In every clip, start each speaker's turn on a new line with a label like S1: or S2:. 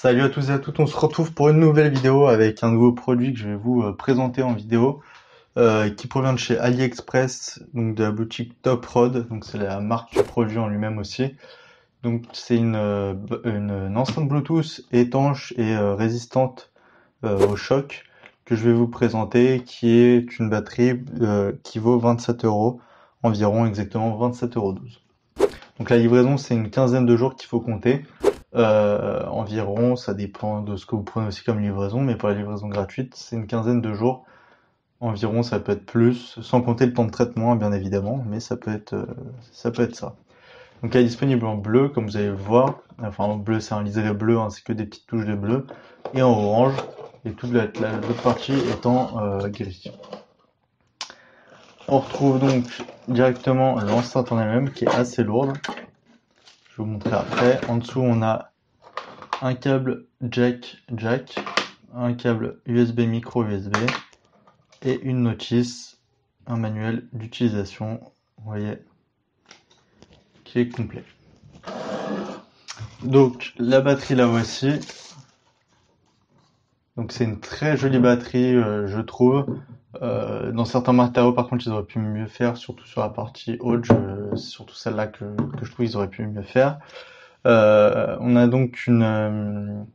S1: Salut à tous et à toutes, on se retrouve pour une nouvelle vidéo avec un nouveau produit que je vais vous présenter en vidéo qui provient de chez AliExpress, donc de la boutique Top Rod, donc c'est la marque du produit en lui-même aussi. Donc c'est une enceinte Bluetooth étanche et résistante au choc que je vais vous présenter, qui est une batterie qui vaut 27 euros, environ exactement 27,12 €. Donc la livraison, c'est une quinzaine de jours qu'il faut compter. Environ, ça dépend de ce que vous prenez aussi comme livraison, mais pour la livraison gratuite, c'est une quinzaine de jours. Environ, ça peut être plus, sans compter le temps de traitement, bien évidemment, mais ça peut être ça. Donc elle est disponible en bleu, comme vous allez le voir. Enfin, en bleu, c'est un liseré bleu, ainsi que des petites touches de bleu, et en orange, et toute l'autre partie étant gris. On retrouve donc directement l'enceinte en elle-même, qui est assez lourde. Je vais vous montrer après. En dessous, on a un câble jack, un câble USB micro USB et une notice, un manuel d'utilisation, vous voyez, qui est complet. Donc la batterie la voici. Donc c'est une très jolie batterie, je trouve. Dans certains matériaux, par contre, ils auraient pu mieux faire, surtout sur la partie haute. C'est surtout celle-là que je trouve qu'ils auraient pu mieux faire. On a donc une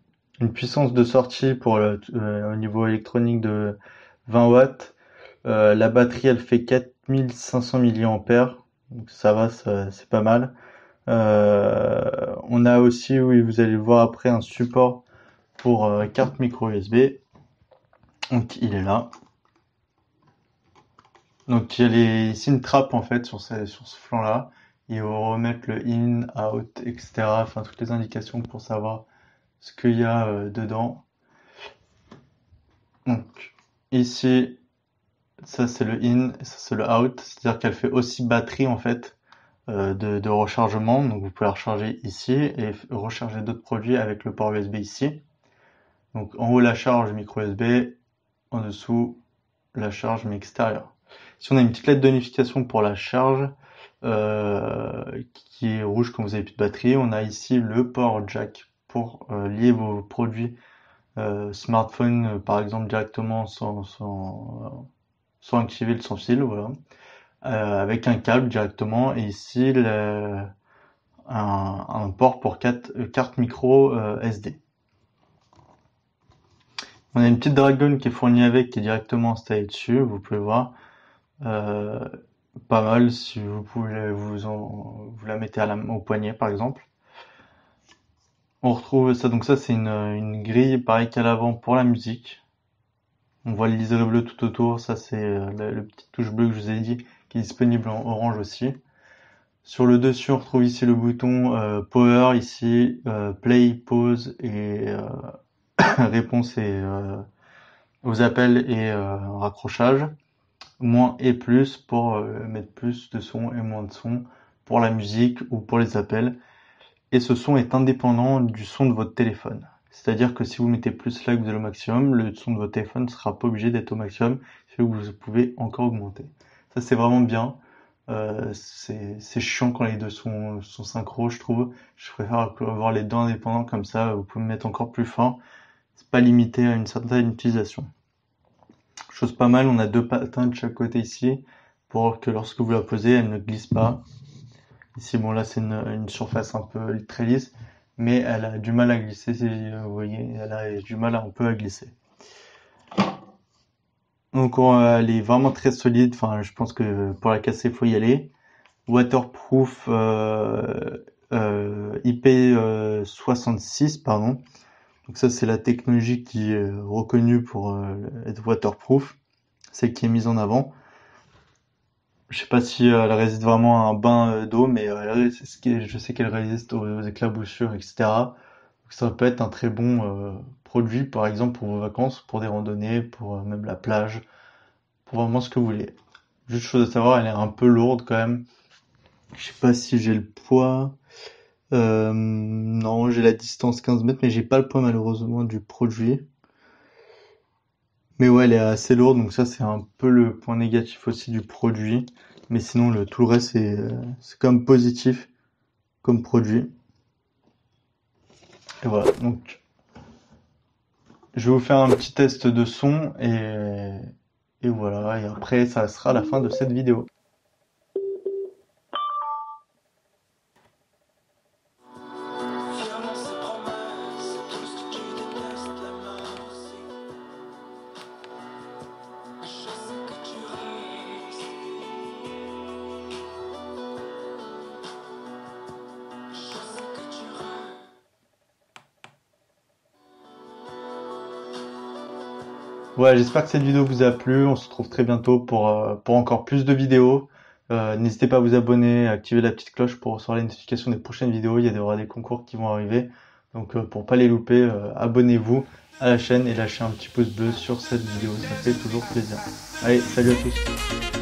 S1: puissance de sortie pour au niveau électronique de 20 watts. La batterie, elle fait 4500 mAh, donc ça va, c'est pas mal. On a aussi, oui, vous allez le voir après, un support pour carte micro USB. Donc il est là. Donc il y a ici une trappe en fait sur ce flanc-là. Il faut remettre le in, out, etc. Enfin toutes les indications pour savoir ce qu'il y a dedans. Donc ici, ça c'est le in et ça c'est le out, c'est-à-dire qu'elle fait aussi batterie en fait de rechargement. Donc vous pouvez la recharger ici et recharger d'autres produits avec le port USB ici. Donc en haut la charge micro USB, en dessous la charge mais extérieure. Si on a une petite lettre de notification pour la charge qui est rouge quand vous avez plus de batterie, on a ici le port jack pour lier vos produits smartphone par exemple directement sans activer le sans fil, voilà. Avec un câble directement et ici un port pour carte micro SD. On a une petite dragonne qui est fournie avec, qui est directement installée dessus, vous pouvez voir. Pas mal, si vous pouvez vous la mettez au poignet par exemple. On retrouve ça, donc ça c'est une grille pareil qu'à l'avant pour la musique. On voit le liseré bleu tout autour, ça c'est le petit touche bleu que je vous ai dit, qui est disponible en orange aussi. Sur le dessus, on retrouve ici le bouton Power, ici Play, Pause et réponse aux appels et raccrochage. Moins et plus pour mettre plus de son et moins de son pour la musique ou pour les appels. Et ce son est indépendant du son de votre téléphone. C'est-à-dire que si vous mettez plus là que vous allez au maximum, le son de votre téléphone ne sera pas obligé d'être au maximum, c'est que vous pouvez encore augmenter. Ça c'est vraiment bien. C'est chiant quand les deux sont synchro, je trouve. Je préfère avoir les deux indépendants comme ça, vous pouvez me mettre encore plus fort. C'est pas limité à une certaine utilisation. Chose pas mal, on a deux patins de chaque côté ici, pour que lorsque vous la posez, elle ne glisse pas. Ici, bon là c'est une surface un peu très lisse, mais elle a du mal à glisser, vous voyez, elle a du mal un peu à glisser. Donc elle est vraiment très solide, enfin je pense que pour la casser il faut y aller. Waterproof IP66 pardon. Donc ça c'est la technologie qui est reconnue pour être waterproof, celle qui est mise en avant. Je sais pas si elle résiste vraiment à un bain d'eau, mais je sais qu'elle résiste aux éclaboussures, etc. Donc ça peut être un très bon produit, par exemple pour vos vacances, pour des randonnées, pour même la plage, pour vraiment ce que vous voulez. Juste chose à savoir, elle est un peu lourde quand même. Je sais pas si j'ai le poids. Non, j'ai la distance 15 mètres, mais j'ai pas le poids malheureusement du produit. Mais ouais, elle est assez lourde, donc ça c'est un peu le point négatif aussi du produit. Mais sinon, tout le reste c'est quand même positif comme produit. Et voilà, donc Je vais vous faire un petit test de son et voilà. Et après, ça sera la fin de cette vidéo. Ouais, j'espère que cette vidéo vous a plu. On se retrouve très bientôt pour encore plus de vidéos. N'hésitez pas à vous abonner, à activer la petite cloche pour recevoir les notifications des prochaines vidéos. Il y aura des concours qui vont arriver. Donc pour pas les louper, abonnez-vous à la chaîne et lâchez un petit pouce bleu sur cette vidéo. Ça fait toujours plaisir. Allez, salut à tous.